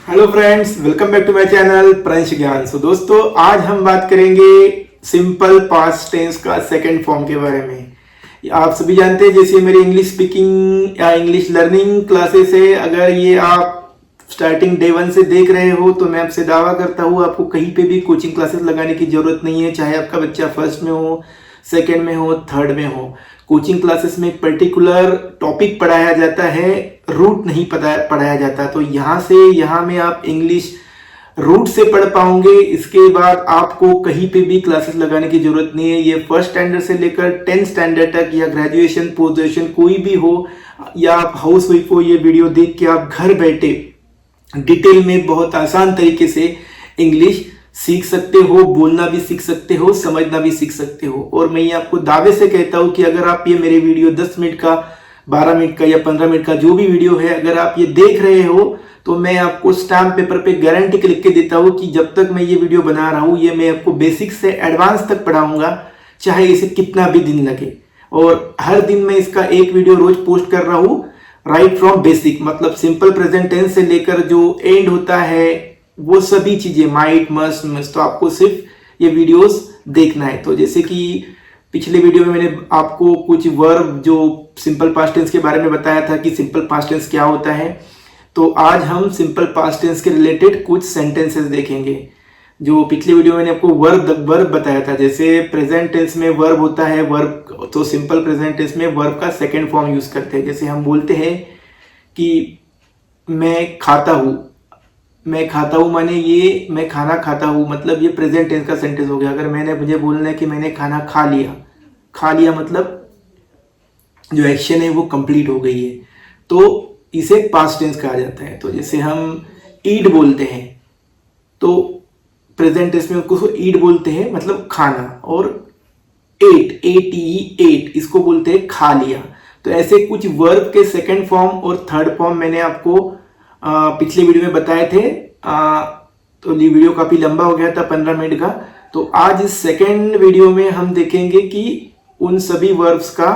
Hello friends, welcome back to my channel Pransh Gyan. So दोस्तों, आज हम बात करेंगे सिंपल पास्ट टेंस का सेकंड फॉर्म के बारे में। आप सभी जानते हैं, जैसे मेरी इंग्लिश स्पीकिंग या इंग्लिश लर्निंग क्लासेस है, अगर ये आप स्टार्टिंग डे 1 से देख रहे हो तो मैं आपसे दावा करता हूँ आपको कहीं पे भी कोचिंग क्लासेस लगाने की जरूरत नहीं है। चाहे आपका बच्चा फर्स्ट में हो, सेकेंड में हो, थर्ड में हो, कोचिंग क्लासेस में एक पर्टिकुलर टॉपिक पढ़ाया जाता है, रूट नहीं पढ़ाया जाता। तो यहाँ से यहाँ में आप इंग्लिश रूट से पढ़ पाओगे। इसके बाद आपको कहीं पे भी क्लासेस लगाने की जरूरत नहीं है। ये फर्स्ट स्टैंडर्ड से लेकर 10th स्टैंडर्ड तक, या ग्रेजुएशन पोस्ट ग्रेजुएशन कोई भी हो, या आप हाउस वाइफ हो, ये वीडियो देख के आप घर बैठे डिटेल में बहुत आसान तरीके से इंग्लिश सीख सकते हो, बोलना भी सीख सकते हो, समझना भी सीख सकते हो। और मैं ये आपको दावे से कहता हूं कि अगर आप ये मेरे वीडियो 10 मिनट का, 12 मिनट का या 15 मिनट का जो भी वीडियो है, अगर आप ये देख रहे हो तो मैं आपको स्टैम्प पेपर पे गारंटी लिख के देता हूं कि जब तक मैं ये वीडियो बना रहा हूं, ये मैं आपको बेसिक से एडवांस तक पढ़ाऊंगा, चाहे इसे कितना भी दिन लगे। और हर दिन मैं इसका एक वीडियो रोज पोस्ट कर रहा हूं, राइट फ्रॉम बेसिक, मतलब सिंपल प्रेजेंट टेंस से लेकर जो एंड होता है वो सभी चीजें, माइट, मस्ट। तो आपको सिर्फ ये वीडियोस देखना है। तो जैसे कि पिछले वीडियो में मैंने आपको कुछ वर्ब जो सिंपल पास्ट टेंस के बारे में बताया था कि सिंपल पास्ट टेंस क्या होता है, तो आज हम सिंपल पास्ट टेंस के रिलेटेड कुछ सेंटेंसेस देखेंगे। जो पिछले वीडियो में मैंने आपको वर्ब बताया था, जैसे प्रेजेंट टेंस में वर्ब होता है, वर्ब तो सिंपल प्रेजेंट टेंस में वर्ब का सेकेंड फॉर्म यूज करते हैं। जैसे हम बोलते हैं कि मैं खाता हूं, मैं खाता हूं माने ये मैं खाना खाता हूं, मतलब ये प्रेजेंट टेंस का सेंटेंस हो गया। अगर मुझे बोलना है कि मैंने खाना खा लिया, खा लिया मतलब जो एक्शन है वो कंप्लीट हो गई है, तो इसे पास्ट टेंस कहा जाता है। तो जैसे हम ईट बोलते हैं, तो प्रेजेंट टेंस में उसको ईट बोलते हैं, मतलब खाना। और एट इसको बोलते हैं खा लिया। तो ऐसे कुछ वर्ब के सेकंड फॉर्म और थर्ड फॉर्म मैंने आपको पिछले वीडियो में बताए थे। तो ये वीडियो काफी लंबा हो गया था, 15 मिनट का। तो आज इस सेकेंड वीडियो में हम देखेंगे कि उन सभी वर्ब्स का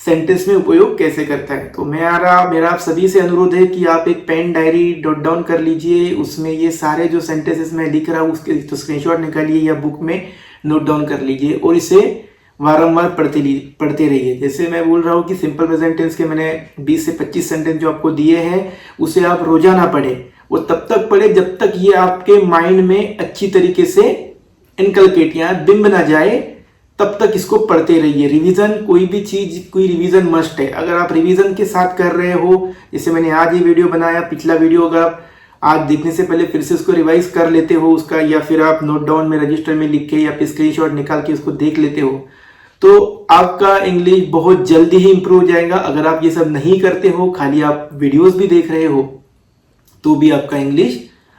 सेंटेंस में उपयोग कैसे करता है। तो मेरा आप सभी से अनुरोध है कि आप एक पेन डायरी नोट डाउन कर लीजिए, उसमें ये सारे जो सेंटेंसेस मैं लिख रहा हूँ उसके तो स्क्रीनशॉट निकालिए या बुक में नोट डाउन कर लीजिए और इसे बारंबार पढ़ते रहिए। जैसे मैं बोल रहा हूँ कि सिंपल प्रेजेंट टेंस के मैंने 20 से 25 सेंटेंस जो आपको दिए हैं, उसे आप रोजाना पढ़े। वो तब तक पढ़े जब तक ये आपके माइंड में अच्छी तरीके से इनकलकेट या बिंब ना जाए, तब तक इसको पढ़ते रहिए। रिवीजन, कोई भी चीज कोई रिवीजन मस्ट है। अगर आप रिवीजन के साथ कर रहे हो, जैसे मैंने आज ये वीडियो बनाया, पिछला वीडियो अगर आप आज देखने से पहले फिर से उसको रिवाइज कर लेते हो उसका, या फिर आप नोट डाउन में रजिस्टर में लिख के या फिर स्क्रीनशॉट निकाल के उसको देख लेते हो, तो आपका इंग्लिश बहुत जल्दी ही इंप्रूव हो जाएगा। अगर आप ये सब नहीं करते हो, खाली आप वीडियोस भी देख रहे हो, तो भी आपका इंग्लिश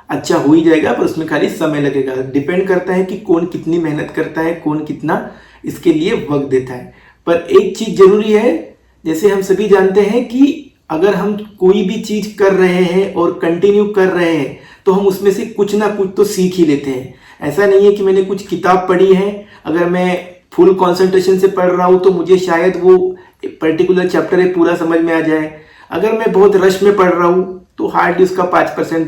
अच्छा हो ही जाएगा, पर उसमें खाली समय लगेगा। डिपेंड करता है कि कौन कितनी मेहनत करता है, कौन कितना इसके लिए वक्त देता है। पर एक चीज जरूरी है, जैसे हम सभी जानते हैं कि अगर हम कोई भी चीज कर रहे हैं और कंटिन्यू कर रहे हैं, तो हम उसमें से कुछ ना कुछ तो सीख ही लेते हैं। ऐसा नहीं है कि मैंने कुछ किताब पढ़ी है, अगर मैं फुल कंसंट्रेशन से पढ़ रहा हूं तो मुझे शायद वो पर्टिकुलर चैप्टर है पूरा समझ में आ जाए। अगर मैं बहुत रश में पढ़ रहा हूं तो हार्डली उसका 5%,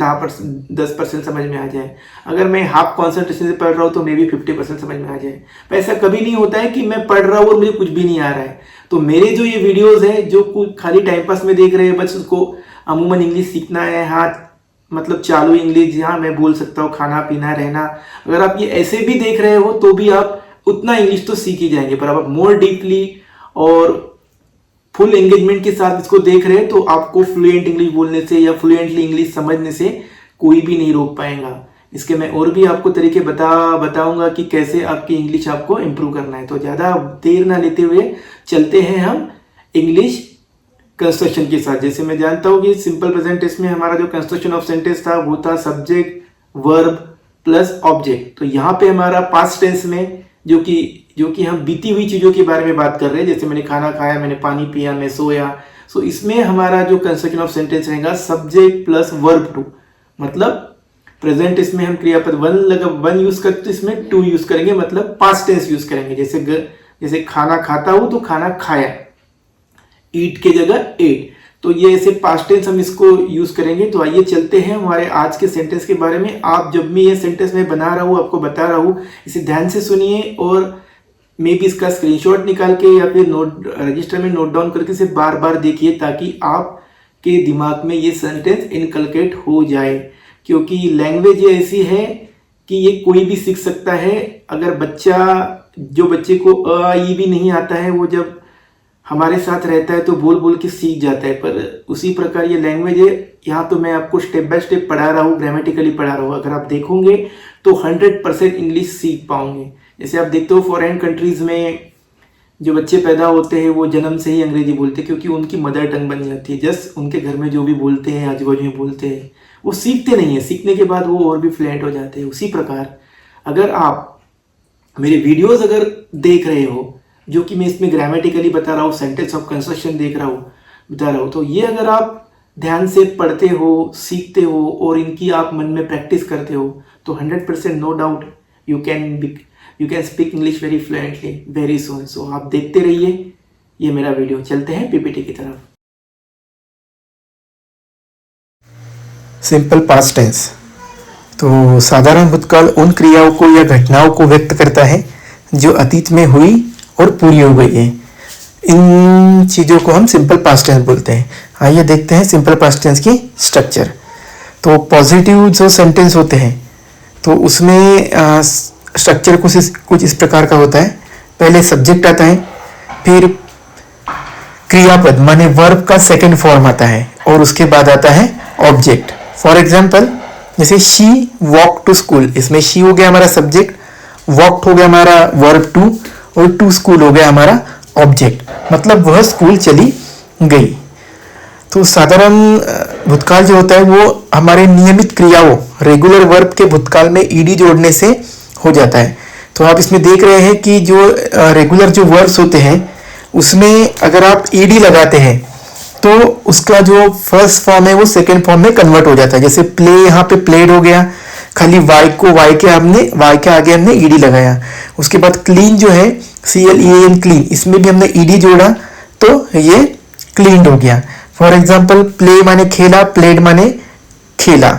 10% समझ में आ जाए। अगर मैं हाफ कॉन्सेंट्रेशन से पढ़ रहा हूँ तो मे भी 50% समझ में आ जाए। पर ऐसा कभी नहीं होता है कि मैं पढ़ रहा हूँ और मुझे कुछ भी नहीं आ रहा है। तो मेरे जो ये वीडियोस हैं, जो कुछ खाली टाइम पास में देख रहे हैं, बस उसको अमूमन इंग्लिश सीखना है, हाँ मतलब चालू इंग्लिश, जहाँ मैं बोल सकता हूँ खाना पीना रहना, अगर आप ये ऐसे भी देख रहे हो तो भी आप उतना इंग्लिश तो सीख ही जाएंगे। पर आप मोर डीपली और फुल एंगेजमेंट के साथ इसको देख रहे हैं तो आपको फ्लुएंट इंग्लिश बोलने से या फ्लुएंटली इंग्लिश समझने से कोई भी नहीं रोक पाएगा। इसके मैं और भी आपको तरीके बताऊंगा कि कैसे आपकी इंग्लिश आपको इंप्रूव करना है। तो ज़्यादा देर ना लेते हुए चलते हैं हम इंग्लिश कंस्ट्रक्शन के साथ। जैसे मैं जानता हूँ कि सिंपल प्रेजेंट टेंस में हमारा जो कंस्ट्रक्शन ऑफ सेंटेंस था वो था सब्जेक्ट, वर्ब प्लस ऑब्जेक्ट। तो यहाँ पे हमारा पास्ट टेंस में जो कि हम बीती हुई चीजों के बारे में बात कर रहे हैं, जैसे मैंने खाना खाया, मैंने पानी पिया, मैं सोया, सो इसमें हमारा जो कंस्ट्रक्शन ऑफ सेंटेंस रहेगा सब्जेक्ट प्लस वर्ब टू, मतलब प्रेजेंट इसमें हम क्रियापद वन यूज करते तो इसमें टू यूज करेंगे, मतलब पास्ट टेंस यूज करेंगे। जैसे खाना खाता हूं तो खाना खाया, ईट के जगह एट। तो ये ऐसे पास्ट टेंस हम इसको यूज करेंगे। तो आइए चलते हैं हमारे आज के सेंटेंस के बारे में। आप जब भी ये सेंटेंस मैं बना रहा हूँ, आपको बता रहा हूँ, इसे ध्यान से सुनिए और मे भी इसका स्क्रीनशॉट निकाल के या फिर नोट रजिस्टर में नोट डाउन करके इसे बार बार देखिए, ताकि आपके दिमाग में ये सेंटेंस इनकलकेट हो जाए। क्योंकि लैंग्वेज ये ऐसी है कि ये कोई भी सीख सकता है। अगर जो बच्चे को अ ई भी नहीं आता है, वो जब हमारे साथ रहता है तो बोल बोल के सीख जाता है। पर उसी प्रकार ये लैंग्वेज है। यहाँ तो मैं आपको स्टेप बाय स्टेप पढ़ा रहा हूँ, ग्रामेटिकली पढ़ा रहा हूँ। अगर आप देखोगे तो 100% इंग्लिश सीख पाओगे। जैसे आप देखते हो फॉरेन कंट्रीज में जो बच्चे पैदा होते हैं वो जन्म से ही अंग्रेजी बोलते हैं, क्योंकि उनकी मदर टंग बन जाती है। जस्ट उनके घर में जो भी बोलते हैं, आजू बाजू में बोलते हैं, वो सीखते नहीं है। सीखने के बाद वो और भी फ्लुएंट हो जाते हैं। उसी प्रकार अगर आप मेरे वीडियोस अगर देख रहे हो, जो कि मैं इसमें ग्रामेटिकली बता रहा हूँ, सेंटेंस ऑफ कंस्ट्रक्शन बता रहा हूँ, तो ये अगर आप ध्यान से पढ़ते हो, सीखते हो और इनकी आप मन में प्रैक्टिस करते हो, तो 100% no doubt you can speak English very fluently very soon. So आप देखते रहिए ये मेरा वीडियो। चलते हैं पीपीटी की तरफ। सिंपल पास्ट टेंस तो साधारण भूतकाल उन क्रियाओं को या घटनाओं को व्यक्त करता है जो अतीत में हुई और पूरी हो गई है। इन चीज़ों को हम सिंपल पास्ट टेंस बोलते हैं। आइए देखते हैं सिंपल पास्ट टेंस की स्ट्रक्चर। तो पॉजिटिव जो सेंटेंस होते हैं तो उसमें स्ट्रक्चर कुछ इस प्रकार का होता है। पहले सब्जेक्ट आता है, फिर क्रियापद माने वर्ब का सेकंड फॉर्म आता है, और उसके बाद आता है ऑब्जेक्ट। फॉर एग्जाम्पल जैसे शी वॉक टू स्कूल, इसमें शी हो गया हमारा सब्जेक्ट, वॉकड हो गया हमारा वर्ब टू, और टू स्कूल हो गया हमारा ऑब्जेक्ट, मतलब वह स्कूल चली गई। तो साधारण भूतकाल जो होता है वो हमारे नियमित क्रियाओं रेगुलर वर्ब के भूतकाल में ईडी जोड़ने से हो जाता है। तो आप इसमें देख रहे हैं कि जो रेगुलर जो वर्ब्स होते हैं उसमें अगर आप ईडी लगाते हैं तो उसका जो फर्स्ट फॉर्म है वो सेकेंड फॉर्म में कन्वर्ट हो जाता है। जैसे प्ले, यहाँ पे प्लेड हो गया, खाली वाई के आगे हमने ईडी लगाया। उसके बाद क्लीन जो है CLEAN क्लीन, इसमें भी हमने ईडी जोड़ा तो ये क्लीन्ड हो गया। फॉर एग्जाम्पल प्ले माने खेला, प्लेड माने खेला,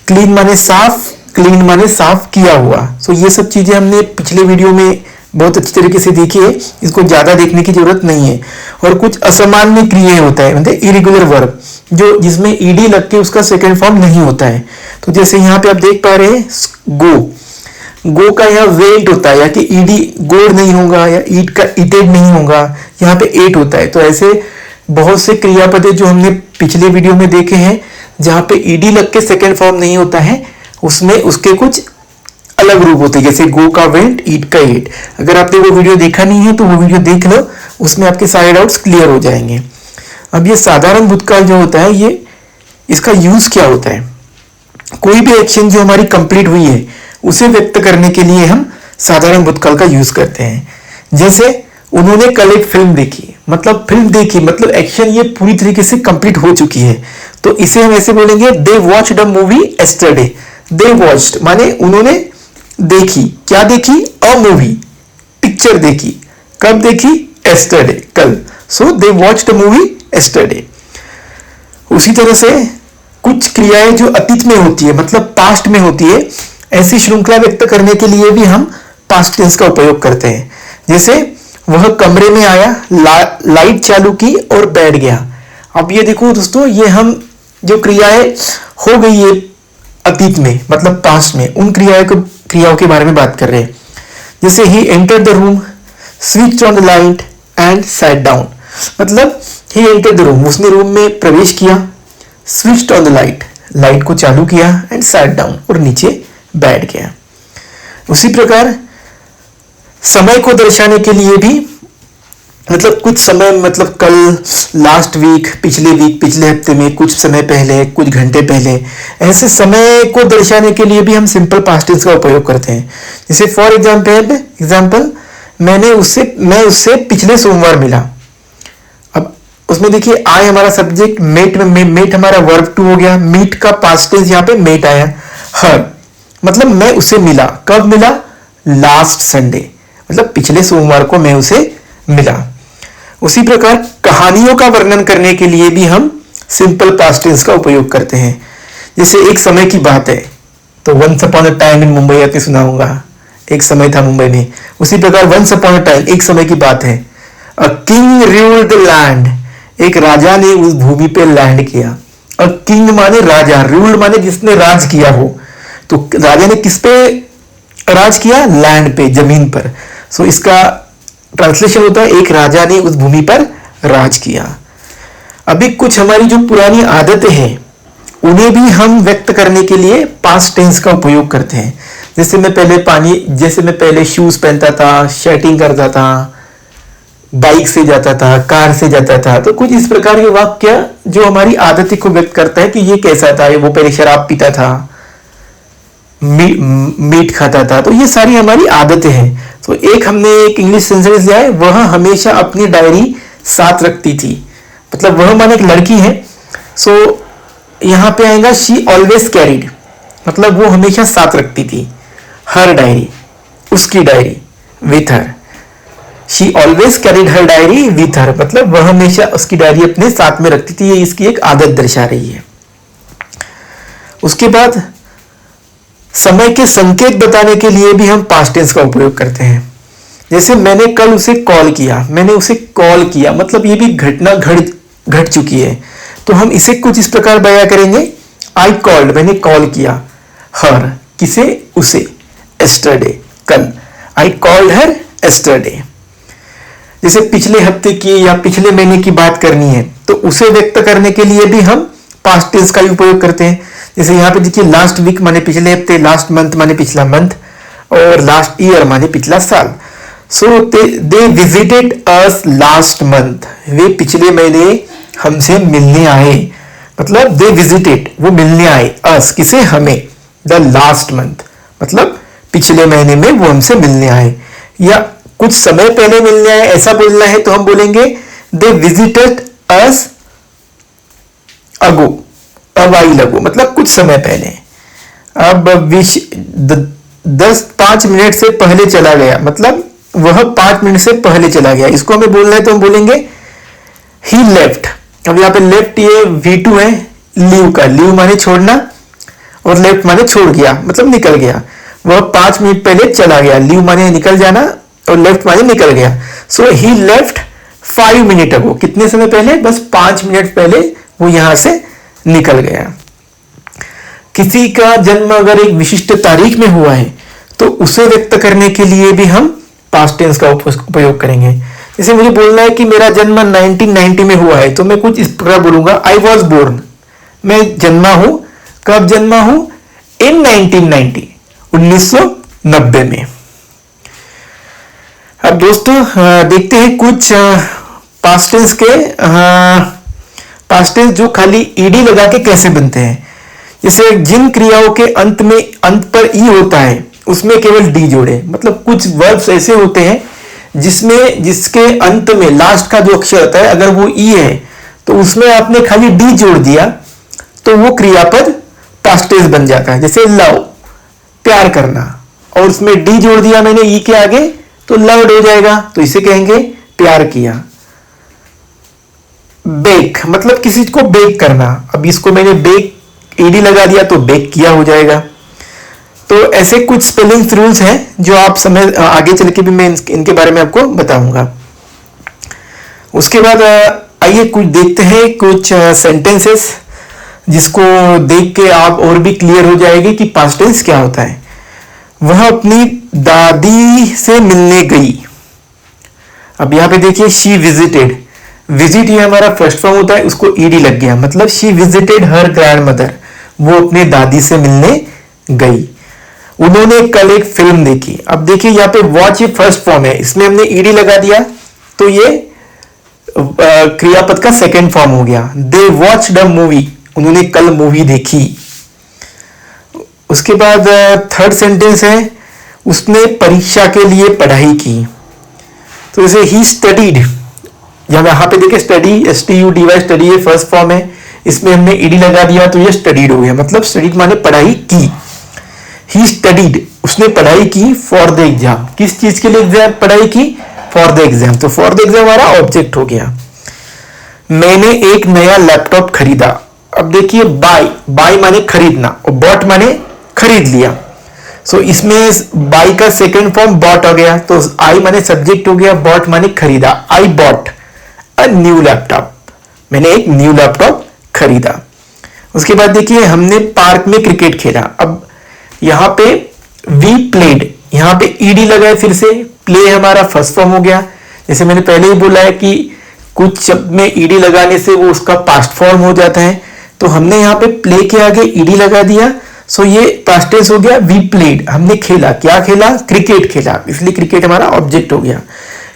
क्लीन माने साफ, क्लीन माने साफ किया हुआ। सो ये सब चीजें हमने पिछले वीडियो में बहुत अच्छी तरीके से देखी है, इसको ज्यादा देखने की जरूरत नहीं है। और कुछ असामान्य क्रियाएं होता है, मतलब इरेगुलर वर्ब जो जिसमें ईडी लग के उसका सेकेंड फॉर्म नहीं होता है। तो जैसे यहाँ पे आप देख पा रहे हैं गो का यहाँ वेंट होता है, या कि ईडी गोड नहीं होगा, या ईट का ईटेड नहीं होगा, यहाँ पे एट होता है। तो ऐसे बहुत से क्रियापद जो हमने पिछले वीडियो में देखे हैं जहाँ पे ईडी लग के सेकेंड फॉर्म नहीं होता है, उसमें उसके कुछ अलग रूप होते हैं। जैसे गो का वेंट, ईट का ईट। अगर आपने वो वीडियो देखा नहीं है तो वो वीडियो देख लो, उसमें आपके सारे डाउट्स क्लियर हो जाएंगे। अब ये साधारण भूतकाल जो होता है, ये इसका यूज क्या होता है? कोई भी एक्शन जो हमारी कंप्लीट हुई है उसे व्यक्त करने के लिए हम साधारण भूतकाल का यूज करते हैं। जैसे उन्होंने कल एक फिल्म देखी, मतलब एक्शन ये पूरी तरीके से कंप्लीट हो चुकी है, तो इसे हम ऐसे बोलेंगे they watched a movie yesterday. They watched माने उन्होंने देखी, क्या देखी? अ मूवी, पिक्चर देखी। कब देखी? यस्टरडे, कल। सो दे वॉच्ड अ मूवी यस्टरडे। उसी तरह से कुछ क्रियाएं जो अतीत में होती है, मतलब पास्ट में होती है, ऐसी श्रृंखला व्यक्त करने के लिए भी हम पास्ट टेंस का उपयोग करते हैं। जैसे वह कमरे में आया, लाइट चालू की और बैठ गया। अब ये देखो दोस्तों, ये हम जो क्रियाएं हो गई है अतीत में, मतलब पास्ट में, उन क्रियाओं के बारे में बात कर रहे हैं। जैसे ही enter the room, switch on the light and sat down, मतलब ही एंटर द रूम, उसने रूम में प्रवेश किया, स्विच ऑन द लाइट को चालू किया, एंड सैट डाउन, और नीचे बैठ गया। उसी प्रकार समय को दर्शाने के लिए भी, मतलब कुछ समय, मतलब कल, लास्ट वीक, पिछले हफ्ते में, कुछ समय पहले, कुछ घंटे पहले, ऐसे समय को दर्शाने के लिए भी हम सिंपल पास्ट टेंस का उपयोग करते हैं। जैसे फॉर एग्जाम्पल मैं उससे पिछले सोमवार मिला। अब उसमें देखिए आई हमारा सब्जेक्ट, मेट हमारा वर्ब टू हो गया, मीट का पास्ट टेंस यहाँ पे मेट आया, हर, मतलब मैं उसे मिला। कब मिला? लास्ट संडे, मतलब पिछले सोमवार को मैं उसे मिला। उसी प्रकार कहानियों का वर्णन करने के लिए भी हम सिंपल पास्ट टेंस का उपयोग करते हैं। जैसे एक समय की बात है तो once upon a time in Mumbai आपने सुना होगा, एक समय था मुंबई में। उसी प्रकार वंस अपॉन अ टाइम एक समय की बात है। A king ruled the land, एक राजा ने उस भूमि पे लैंड किया। अ किंग माने राजा, रूल्ड माने जिसने राज किया हो। तो राजा ने किस पे राज किया? लैंड पे, जमीन पर। सो इसका ट्रांसलेशन होता है एक राजा ने उस भूमि पर राज किया। अभी कुछ हमारी जो पुरानी आदतें हैं उन्हें भी हम व्यक्त करने के लिए पास्ट टेंस का उपयोग करते हैं। जैसे मैं पहले शूज पहनता था, शर्टिंग करता था, बाइक से जाता था, कार से जाता था। तो कुछ इस प्रकार के वाक्य जो हमारी आदतें को व्यक्त करता है कि ये कैसा था, वो पहले शराब पीता था, मीट खाता था। तो ये सारी हमारी आदतें हैं। तो हमने एक इंग्लिश सेंटेंस लिया है, वह हमेशा अपनी डायरी साथ रखती थी। मतलब वह माने एक लड़की है। सो यहां पे आएगा शी ऑलवेज कैरीड, मतलब वो हमेशा साथ रखती थी। हर डायरी, उसकी diary, with her. She always carried her diary with her, मतलब वह हमेशा उसकी डायरी अपने साथ में रखती थी। ये इसकी एक आदत दर्शा रही है। उसके बाद समय के संकेत बताने के लिए भी हम पास्ट टेंस का उपयोग करते हैं। जैसे मैंने कल उसे कॉल किया, मैंने उसे कॉल किया, मतलब ये भी घटना घट चुकी है। तो हम इसे कुछ इस प्रकार बयां करेंगे, आई कॉल्ड, मैंने कॉल किया, हर, किसे? उसे, एस्टरडे, कल, आई कॉल्ड हर एस्टरडे। जैसे पिछले हफ्ते की या पिछले महीने की बात करनी है तो उसे व्यक्त करने के लिए भी हम पास्ट टेंस का ही उपयोग करते हैं। जैसे यहाँ पे देखिए लास्ट वीक माने पिछले हफ्ते, लास्ट मंथ माने पिछला मंथ, और लास्ट ईयर माने पिछला साल। So they visited us last month, वे पिछले महीने हमसे मिलने आए। मतलब दे विजिटेड, वो मिलने आए, अस, किसे? हमें, द लास्ट मंथ, मतलब पिछले महीने में वो हमसे मिलने आए। या कुछ समय पहले मिलने आए ऐसा बोलना है तो हम बोलेंगे दे विजिटेड अस अगो, अवाइल अगो, मतलब कुछ समय पहले। अब 5 मिनट से पहले चला गया, मतलब वह 5 मिनट से पहले चला गया। इसको हमें बोलना है तो हम बोलेंगे ही लेफ्ट। अब यहाँ पे लेफ्ट ये V2 है लीव का, लीव माने छोड़ना और लेफ्ट माने छोड़ गया, मतलब निकल गया। वह 5 मिनट पहले चला गया, लीव माने निकल जाना और लेफ्ट माने निकल गया। सो ही लेफ्ट 5 मिनट अगो, कितने समय पहले? बस 5 मिनट पहले वो यहां से निकल गया। किसी का जन्म अगर एक विशिष्ट तारीख में हुआ है तो उसे व्यक्त करने के लिए भी हम पास्ट टेंस का उपयोग करेंगे। जैसे मुझे बोलना है कि मेरा जन्म 1990 में हुआ है तो मैं कुछ इस प्रकार बोलूंगा, आई वॉज बोर्न, मैं जन्मा हूं। कब जन्मा हूं? इन 1990, 1990 में। अब दोस्तों देखते हैं कुछ पास्ट टेंस के पास्ट टेंस जो खाली ईडी लगा के कैसे बनते हैं। जैसे जिन क्रियाओं के अंत पर ई होता है उसमें केवल डी जोड़े। मतलब कुछ वर्ब्स ऐसे होते हैं जिसके अंत में लास्ट का जो अक्षर होता है अगर वो ई है तो उसमें आपने खाली डी जोड़ दिया तो वो क्रियापद पास्ट टेंस बन जाता है। जैसे लव, प्यार करना, और उसमें डी जोड़ दिया मैंने ई के आगे तो लव्ड हो जाएगा, तो इसे कहेंगे प्यार किया। बेक, मतलब किसी को बेक करना, अब इसको मैंने बेक ईडी लगा दिया तो बेक किया हो जाएगा। तो ऐसे कुछ स्पेलिंग रूल्स हैं जो आप समझ, आगे चल के भी मैं इनके बारे में आपको बताऊंगा। उसके बाद आइए कुछ देखते हैं कुछ सेंटेंसेस जिसको देख के आप और भी क्लियर हो जाएगी कि पास्ट टेंस क्या होता है। वह अपनी दादी से मिलने गई। अब यहां पे देखिए शी विजिटेड, विजिट ये हमारा फर्स्ट फॉर्म होता है, उसको ईडी लग गया, मतलब she visited her grand mother, वो अपने दादी से मिलने गई। उन्होंने कल एक फिल्म देखी। अब देखिए यहाँ पे वॉच ये फर्स्ट फॉर्म है, इसमें हमने ईडी लगा दिया तो ये क्रियापद का सेकंड फॉर्म हो गया। दे वॉच्ड अ मूवी, उन्होंने कल मूवी देखी। उसके बाद थर्ड सेंटेंस है उसने परीक्षा के लिए पढ़ाई की। तो जैसे ही स्टडीड, यहां पे देखिए स्टडी, STUDY, स्टडी ये फर्स्ट फॉर्म है, इसमें हमने ईडी लगा दिया तो ये स्टडीड हो गया, मतलब स्टडीड माने पढ़ाई की। ही स्टडीड, उसने पढ़ाई की फॉर द एग्जाम, किस चीज के लिए एग्जाम पढ़ाई की? फॉर द एग्जाम, तो फॉर द एग्जाम हमारा ऑब्जेक्ट हो गया। मैंने एक नया लैपटॉप खरीदा। अब देखिए बाय, बाय माने खरीदना और बॉट माने खरीद लिया। सो इसमें बाय का सेकंड फॉर्म बॉट हो गया, तो आई माने सब्जेक्ट हो गया, बॉट माने खरीदा। I bought a new laptop, मैंने एक न्यू लैपटॉप खरीदा। उसके बाद देखिए हमने पार्क में क्रिकेट खेला। अब यहां पे वी प्लेड, यहां पे ईडी लगा है, फिर से प्ले हमारा फर्स्ट फॉर्म हो गया। जैसे मैंने पहले ही बोला है कि कुछ शब्द में ईडी लगाने से वो उसका पास्ट फॉर्म हो जाता है, तो हमने यहाँ पे प्ले के आगे ईडी लगा दिया। सो ये पास्ट टेंस हो गया, वी प्लेड, हमने खेला। क्या खेला? क्रिकेट खेला, इसलिए क्रिकेट हमारा ऑब्जेक्ट हो गया।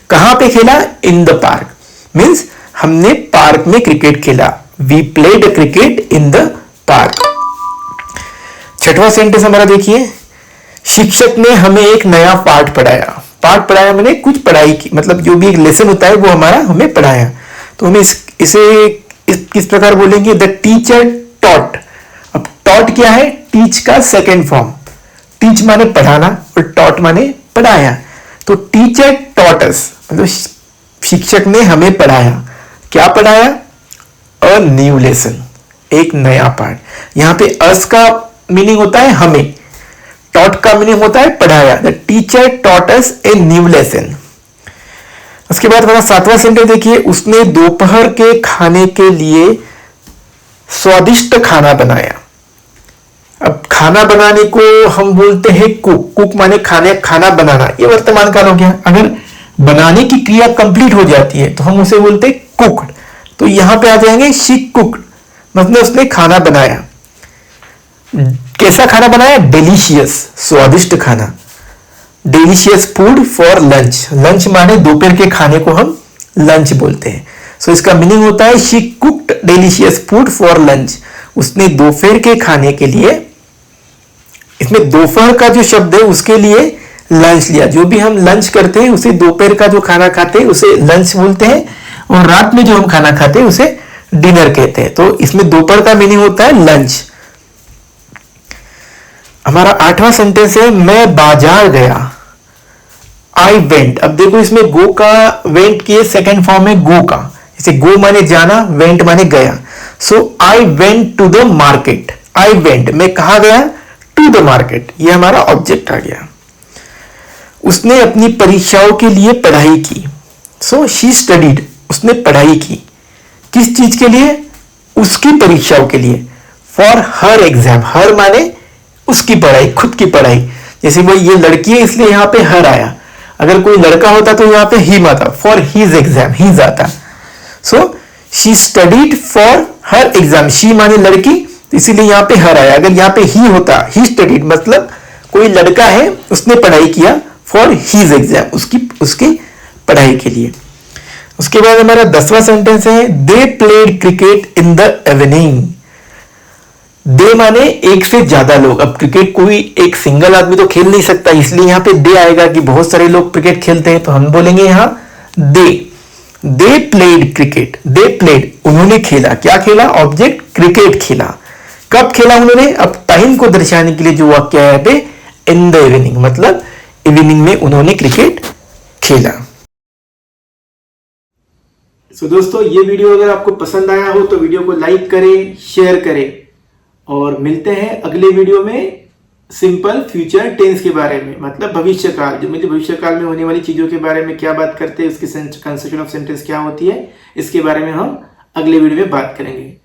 कहां पे खेला? इन द पार्क, मीन्स हमने पार्क में क्रिकेट खेला। We played cricket in the park. छठवां सेंटेंस हमारा देखिए, शिक्षक ने हमें एक नया पाठ पढ़ाया। पाठ पढ़ाया मैंने कुछ पढ़ाई की, मतलब जो भी एक लेसन होता है वो हमारा हमें पढ़ाया। तो हम इसे किस प्रकार बोलेंगे? The teacher taught. अब टॉट क्या है? टीच का सेकेंड फॉर्म। टीच माने पढ़ाना और टॉट माने पढ़ाया। तो टीचर टॉट अस, मतलब शिक्षक ने हमें पढ़ाया। क्या पढ़ाया? अ न्यू लेसन, एक नया पाठ। यहां पे अस का मीनिंग होता है हमें, टॉट का मीनिंग होता है पढ़ाया। The teacher taught us a new lesson. उसके बाद हमारा सातवां सेंटेंस देखिए, उसने दोपहर के खाने के लिए स्वादिष्ट खाना बनाया। अब खाना बनाने को हम बोलते हैं कुक। कुक माने खाना बनाना, ये वर्तमान काल हो गया। अगर बनाने की क्रिया कंप्लीट हो जाती है तो हम उसे बोलते हैं कुक्ड। तो यहां पे आ जाएंगे शी कुक्ड, मतलब उसने खाना बनाया। कैसा खाना बनाया? डिलीशियस, स्वादिष्ट खाना। Delicious food for lunch. Lunch माने दोपहर के खाने को हम लंच बोलते हैं। सो इसका मीनिंग होता है she cooked delicious food for lunch. उसने दोपहर के खाने के लिए, इसमें दोपहर का जो शब्द है उसके लिए लंच लिया। जो भी हम लंच करते हैं उसे, दोपहर का जो खाना खाते हैं उसे लंच बोलते हैं, और रात में जो हम खाना खाते हैं उसे डिनर कहते हैं। तो इसमें दोपहर का मीनिंग होता है लंच। हमारा आठवां सेंटेंस है, मैं बाजार गया। I went. अब देखो इसमें गो का, वेंट की सेकेंड फॉर्म है गो का। जैसे गो माने जाना, वेंट माने गया। So I went to the market. I went, मैं कहा गया? To the market. ये हमारा ऑब्जेक्ट आ गया। उसने अपनी परीक्षाओं के लिए पढ़ाई की। सो शी स्टडीड, उसने पढ़ाई की। किस चीज के लिए? उसकी परीक्षाओं के लिए। For her exam. हर माने उसकी पढ़ाई, खुद की पढ़ाई। जैसे वो ये लड़की है इसलिए यहां पे हर आया। अगर कोई लड़का होता तो यहां पे हिम आता, फॉर हिज एग्जाम, हिज आता। So she studied for her exam. She माने लड़की, तो इसीलिए यहां पे हर आया। अगर यहां पे ही होता, ही स्टडीड, मतलब कोई लड़का है उसने पढ़ाई किया फॉर हिज एग्जाम, उसकी पढ़ाई के लिए। उसके बाद हमारा 10वां सेंटेंस है, they played cricket in the evening. They माने एक से ज्यादा लोग। अब क्रिकेट कोई एक सिंगल आदमी तो खेल नहीं सकता, इसलिए यहां पे दे आएगा कि बहुत सारे लोग क्रिकेट खेलते हैं। तो हम बोलेंगे यहां दे प्लेड क्रिकेट। दे प्लेड, उन्होंने खेला। क्या खेला? ऑब्जेक्ट क्रिकेट खेला। कब खेला उन्होंने? अब टाइम को दर्शाने के लिए जो वाक्य है यहाँ पे, इन द इवनिंग, मतलब इवनिंग में उन्होंने क्रिकेट खेला। सो दोस्तों, ये वीडियो अगर आपको पसंद आया हो तो वीडियो को लाइक करें, शेयर करें, और मिलते हैं अगले वीडियो में सिंपल फ्यूचर टेंस के बारे में, मतलब भविष्य काल। जो मतलब भविष्य काल में होने वाली चीजों के बारे में क्या बात करते हैं, उसकी कंस्ट्रक्शन ऑफ सेंटेंस क्या होती है, इसके बारे में हम अगले वीडियो में बात करेंगे।